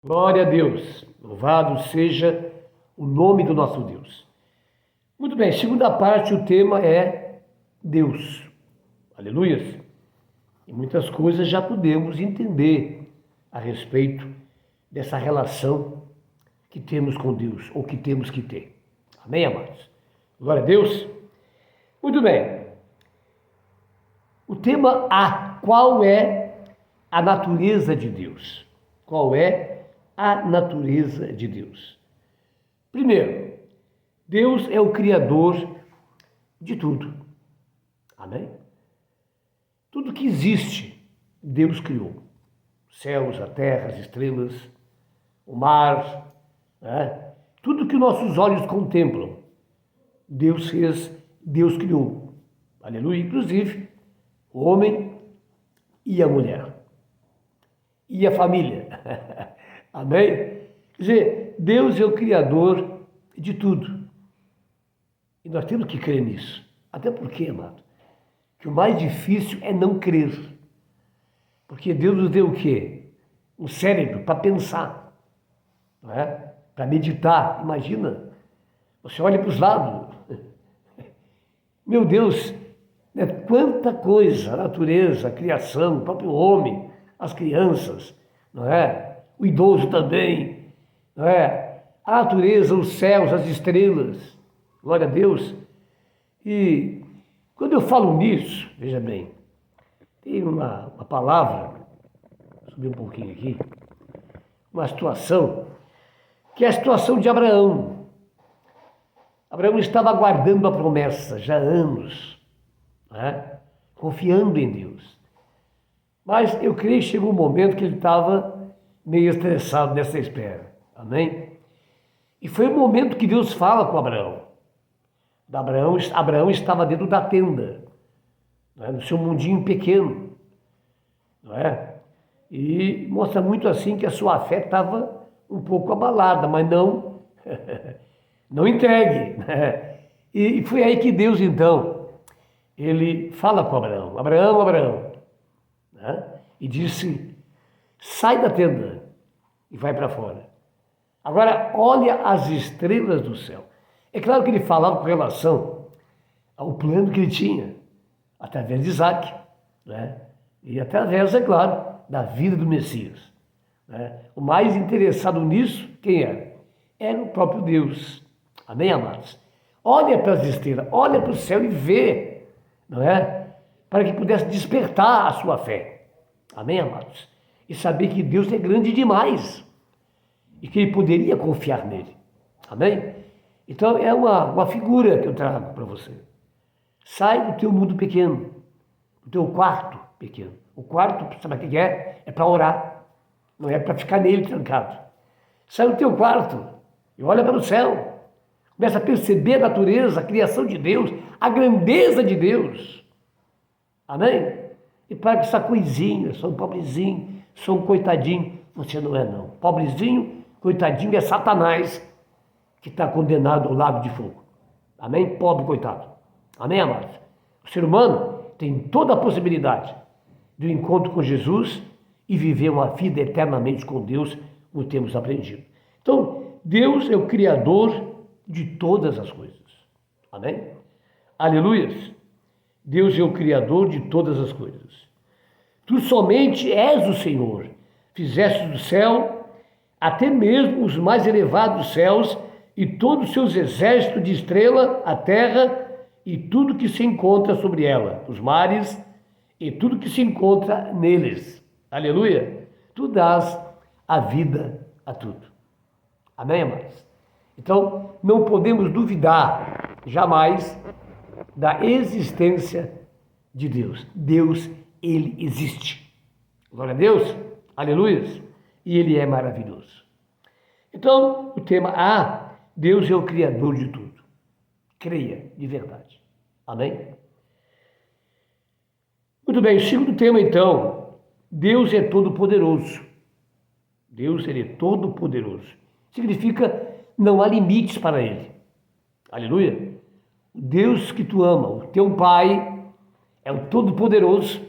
Glória a Deus, louvado seja o nome do nosso Deus. Muito bem, segunda parte, o tema é Deus. Aleluias. E muitas coisas já podemos entender a respeito dessa relação que temos com Deus, ou que temos que ter. Amém, amados? Glória a Deus. Muito bem. O tema A, qual é a natureza de Deus? Qual é a natureza de Deus? Primeiro, Deus é o Criador de tudo. Amém? Tudo que existe, Deus criou. Os céus, a terra, as estrelas, o mar, né? Tudo que nossos olhos contemplam, Deus fez, Deus criou. Aleluia. Inclusive, o homem e a mulher. E a família. Amém? Quer dizer, Deus é o Criador de tudo. E nós temos que crer nisso. Até porque, amado, que o mais difícil é não crer. Porque Deus nos deu o quê? Um cérebro para pensar, não é? Para meditar. Imagina, você olha para os lados. Meu Deus, né? Quanta coisa, a natureza, a criação, o próprio homem, as crianças, não é? O idoso também, não é? A natureza, os céus, as estrelas, glória a Deus. E quando eu falo nisso, veja bem, tem uma palavra, vou subir um pouquinho aqui, uma situação, que é a situação de Abraão. Abraão estava aguardando a promessa já há anos, né? Confiando em Deus. Mas eu creio que chegou um momento que ele estava meio estressado nessa espera. Amém? E foi o momento que Deus fala com Abraão. Abraão estava dentro da tenda, não é? No seu mundinho pequeno, não é? E mostra muito assim que a sua fé estava um pouco abalada, mas não, não entregue, né? E foi aí que Deus, então, ele fala com Abraão, Abraão, né? E disse, sai da tenda e vai para fora. Agora, olha as estrelas do céu. É claro que ele falava com relação ao plano que ele tinha, através de Isaac, né? E através, é claro, da vida do Messias, né? O mais interessado nisso, quem era? Era o próprio Deus. Amém, amados? Olha para as estrelas, olha para o céu e vê, não é? Para que pudesse despertar a sua fé. Amém, amados? E saber que Deus é grande demais e que ele poderia confiar nele. Amém? Então é uma figura que eu trago para você. Sai do teu mundo pequeno, do teu quarto pequeno. O quarto, sabe o que é? É para orar, não é para ficar nele trancado. Sai do teu quarto e olha para o céu. Começa a perceber a natureza, a criação de Deus, a grandeza de Deus. Amém? E para que essa coisinha, sou um pobrezinho, sou um coitadinho, você não é não. Pobrezinho, coitadinho é Satanás que está condenado ao lago de fogo. Amém? Pobre coitado. Amém, amados? O ser humano tem toda a possibilidade do encontro com Jesus e viver uma vida eternamente com Deus, como temos aprendido. Então, Deus é o Criador de todas as coisas. Amém? Aleluias! Deus é o Criador de todas as coisas. Tu somente és o Senhor. Fizeste do céu, até mesmo os mais elevados céus, e todos os seus exércitos de estrela, a terra, e tudo que se encontra sobre ela, os mares, e tudo que se encontra neles. Aleluia! Tu dás a vida a tudo. Amém, amados? Então, não podemos duvidar jamais da existência de Deus. Deus, ele existe. Glória a Deus. Aleluia. E ele é maravilhoso. Então, o tema A, Deus é o Criador de tudo. Creia de verdade. Amém? Muito bem, o segundo tema, então, Deus é todo-poderoso. Deus, ele é todo-poderoso. Significa não há limites para ele. Aleluia. O Deus que tu ama, o teu Pai, é o Todo-Poderoso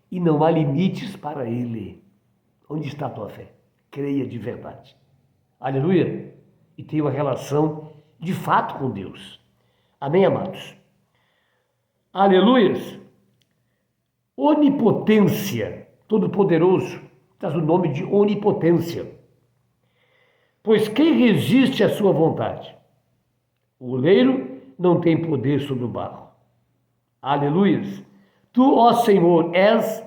e não há limites para ele. Onde está a tua fé? creia de verdade. Aleluia! E tenha uma relação de fato com Deus. Amém, amados? Aleluias! Onipotência, todo-poderoso, traz o nome de onipotência. Pois quem resiste à sua vontade? O oleiro não tem poder sobre o barro. Aleluias! Tu, ó Senhor, és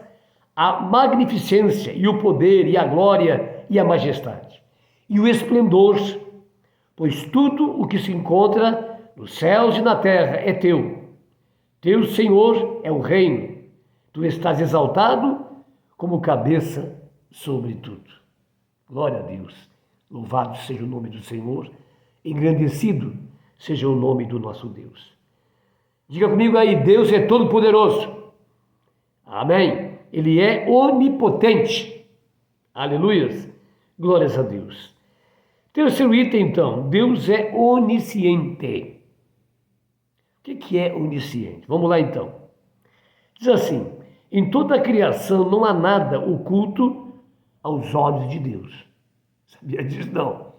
a magnificência e o poder e a glória e a majestade e o esplendor, pois tudo o que se encontra nos céus e na terra é teu. Teu, Senhor, é o reino. Tu estás exaltado como cabeça sobre tudo. Glória a Deus. Louvado seja o nome do Senhor. Engrandecido seja o nome do nosso Deus. Diga comigo aí, Deus é todo-poderoso. Amém. Ele é onipotente. Aleluias. Glórias a Deus. Terceiro item, então. Deus é onisciente. O que é onisciente? Vamos lá, então. Diz assim: em toda a criação não há nada oculto aos olhos de Deus. Sabia disso? Não.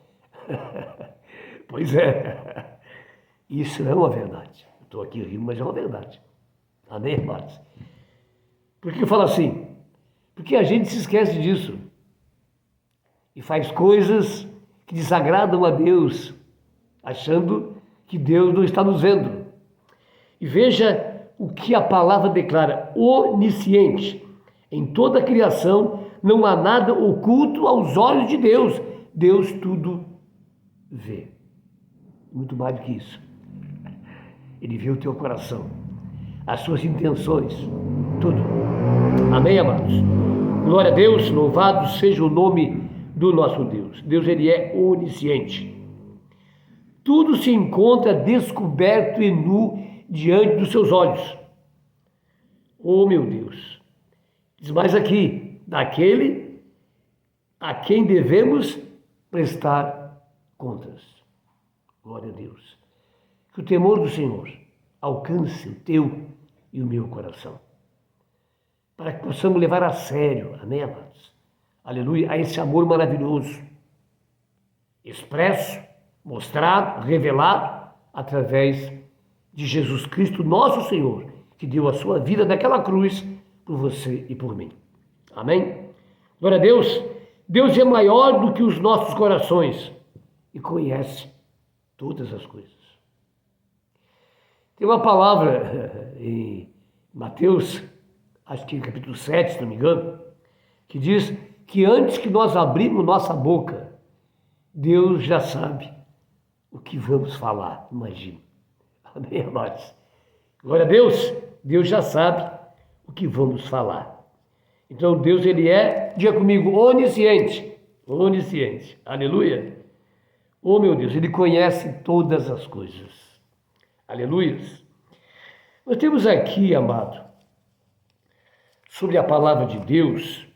Pois é. Isso é uma verdade. Estou aqui rindo, mas é uma verdade. Amém, irmãos? Por que eu falo assim? Porque a gente se esquece disso. E faz coisas que desagradam a Deus, achando que Deus não está nos vendo. E veja o que a palavra declara: onisciente. Em toda a criação não há nada oculto aos olhos de Deus. Deus tudo vê. Muito mais do que isso. Ele vê o teu coração, as suas intenções, tudo. Amém, amados? Glória a Deus, louvado seja o nome do nosso Deus. Deus, ele é onisciente. Tudo se encontra descoberto e nu diante dos seus olhos. Oh, meu Deus! Diz mais aqui: daquele a quem devemos prestar contas. Glória a Deus. Que o temor do Senhor alcance o teu e o meu coração, para que possamos levar a sério, amém, amados? Aleluia, a esse amor maravilhoso, expresso, mostrado, revelado através de Jesus Cristo, nosso Senhor, que deu a sua vida naquela cruz por você e por mim. Amém? Glória a Deus. Deus é maior do que os nossos corações e conhece todas as coisas. Tem uma palavra em Mateus, acho que capítulo 7, se não me engano, que diz que antes que nós abrimos nossa boca, Deus já sabe o que vamos falar. Imagina. Amém, amados? Glória a Deus. Deus já sabe o que vamos falar. Então Deus, ele é, diga comigo, onisciente. Onisciente. Aleluia. Oh, meu Deus, ele conhece todas as coisas. Aleluias. Nós temos aqui, amado, sobre a palavra de Deus,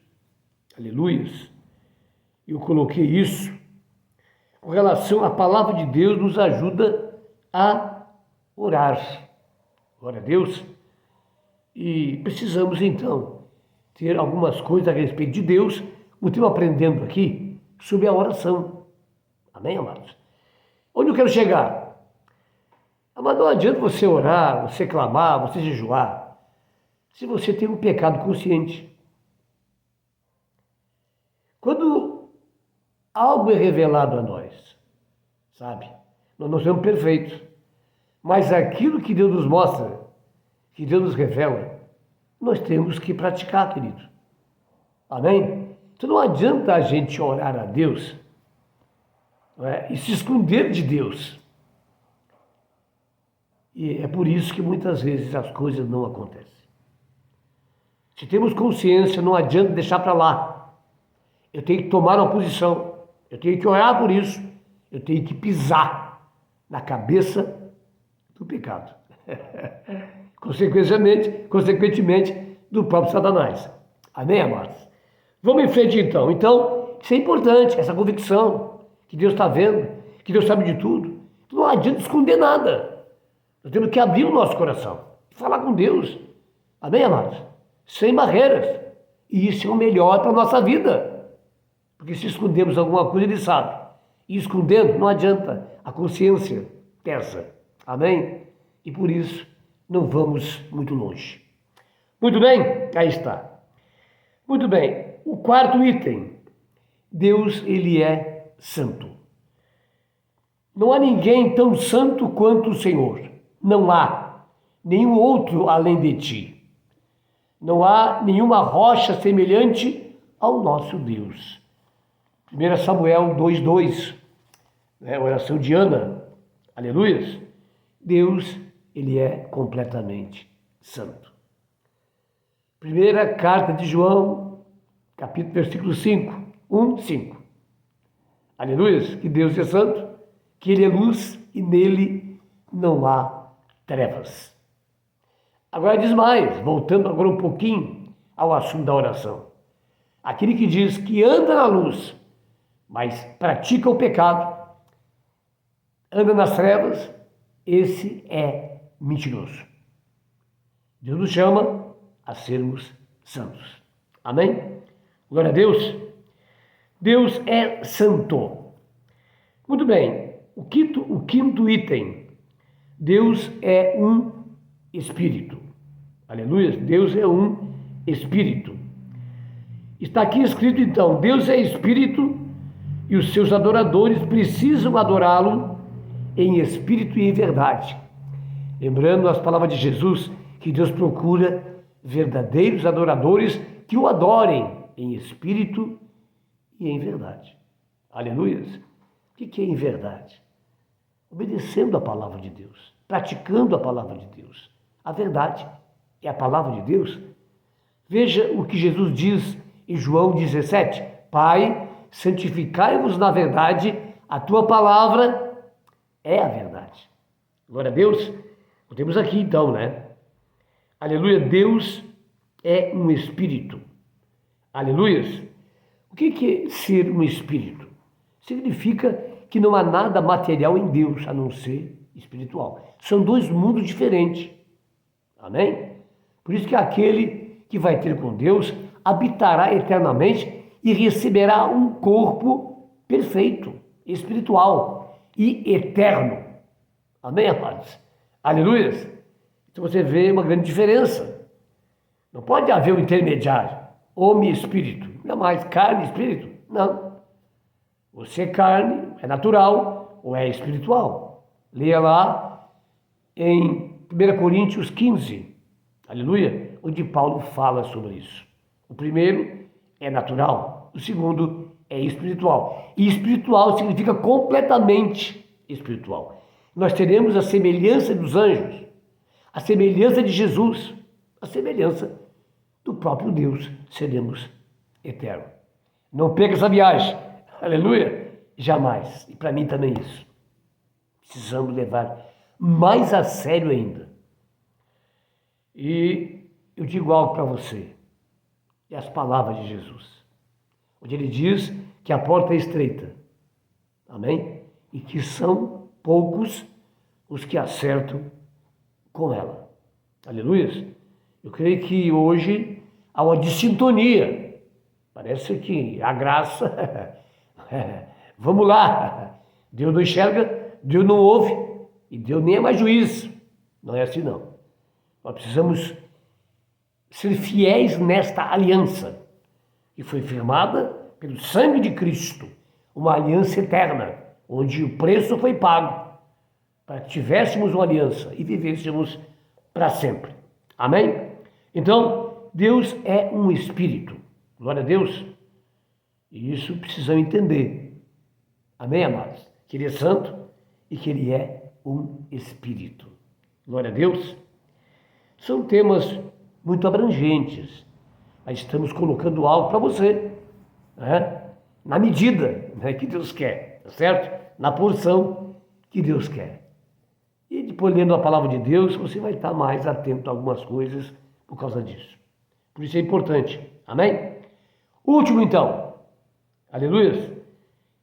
aleluias, eu coloquei isso, com relação à palavra de Deus, nos ajuda a orar. Glória a Deus. E precisamos, então, ter algumas coisas a respeito de Deus, como estamos aprendendo aqui, sobre a oração. Amém, amados? Onde eu quero chegar? Mas não adianta você orar, você clamar, você jejuar, se você tem um pecado consciente. Quando algo é revelado a nós, sabe? Nós não somos perfeitos, mas aquilo que Deus nos mostra, que Deus nos revela, nós temos que praticar, querido. Amém? Então não adianta a gente orar a Deus, não é? E se esconder de Deus. E é por isso que muitas vezes as coisas não acontecem. Se temos consciência, não adianta deixar para lá. Eu tenho que tomar uma posição, eu tenho que orar por isso, eu tenho que pisar na cabeça do pecado. Consequentemente, do próprio Satanás. Amém, amados? Vamos em frente, então. Então, isso é importante, essa convicção, que Deus está vendo, que Deus sabe de tudo. Não adianta esconder nada. Nós temos que abrir o nosso coração, falar com Deus. Amém, amados? Sem barreiras. E isso é o melhor para a nossa vida. Porque se escondemos alguma coisa, Ele sabe. E escondendo não adianta, a consciência pesa. Amém? E por isso não vamos muito longe. Muito bem, aí está. Muito bem, o quarto item. Deus, Ele é santo. Não há ninguém tão santo quanto o Senhor. Não há nenhum outro além de ti. Não há nenhuma rocha semelhante ao nosso Deus. 1 Samuel 2:2, a oração de Ana. Aleluias. Deus, Ele é completamente santo. Primeira carta de João, capítulo, versículo 5, 5. Aleluias, que Deus é santo, que Ele é luz e nele não há trevas. Agora diz mais, voltando agora um pouquinho ao assunto da oração. Aquele que diz que anda na luz, mas pratica o pecado, anda nas trevas, esse é mentiroso. Deus nos chama a sermos santos. Amém? Glória a Deus. Deus é santo. Muito bem. O quinto item. Deus é um espírito. Aleluia. Deus é um espírito. Está aqui escrito então, Deus é espírito e os seus adoradores precisam adorá-lo em espírito e em verdade. Lembrando as palavras de Jesus, que Deus procura verdadeiros adoradores que o adorem em espírito e em verdade. Aleluia. O que é em verdade? Obedecendo a palavra de Deus, praticando a palavra de Deus. A verdade é a palavra de Deus. Veja o que Jesus diz em João 17. Pai, santificai-vos na verdade, a tua palavra é a verdade. Glória a Deus. Temos aqui então, né? Aleluia, Deus é um espírito. Aleluias. O que é ser um espírito? Significa que não há nada material em Deus, a não ser espiritual. São dois mundos diferentes. Amém? Por isso que aquele que vai ter com Deus habitará eternamente e receberá um corpo perfeito, espiritual e eterno. Amém, amados? Aleluias. Então você vê uma grande diferença. Não pode haver um intermediário, homem e espírito. Não mais carne e espírito. Não. Você é carne, é natural ou é espiritual. Leia lá em 1 Coríntios 15, aleluia, onde Paulo fala sobre isso. O primeiro é natural, o segundo é espiritual. E espiritual significa completamente espiritual. Nós teremos a semelhança dos anjos, a semelhança de Jesus, a semelhança do próprio Deus, seremos eternos. Não perca essa viagem, aleluia, jamais. E para mim também isso. Precisamos levar mais a sério ainda. E eu digo algo para você, é as palavras de Jesus, onde ele diz que a porta é estreita, amém? E que são poucos os que acertam com ela. Aleluia. Eu creio que hoje há uma dissintonia. Parece que a graça, vamos lá, Deus não enxerga, Deus não ouve e Deus nem é mais juiz. Não é assim não. Nós precisamos ser fiéis nesta aliança que foi firmada pelo sangue de Cristo, uma aliança eterna, onde o preço foi pago para que tivéssemos uma aliança e vivêssemos para sempre. Amém? Então, Deus é um espírito. Glória a Deus. E isso precisamos entender. Amém, amados? Que Ele é santo e que Ele é um espírito. Glória a Deus. São temas muito abrangentes, mas estamos colocando algo para você, né? Na medida, né, que Deus quer, tá certo? Na porção que Deus quer. E depois, lendo a palavra de Deus, você vai estar mais atento a algumas coisas por causa disso. Por isso é importante. Amém? Último, então. Aleluia.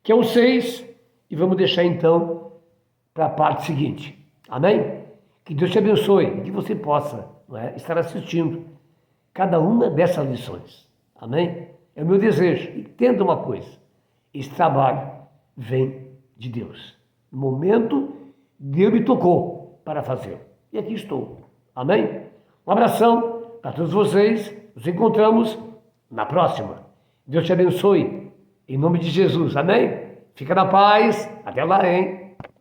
Que é o 6. E vamos deixar, então, para a parte seguinte. Amém? Que Deus te abençoe. Que você possa, não é, estar assistindo cada uma dessas lições. Amém? É o meu desejo. E entenda uma coisa. esse trabalho vem de Deus. No momento, Deus me tocou para fazer. E aqui estou. Amém? Um abração para todos vocês. Nos encontramos na próxima. Deus te abençoe. Em nome de Jesus. Amém? Fica na paz. Até lá, hein?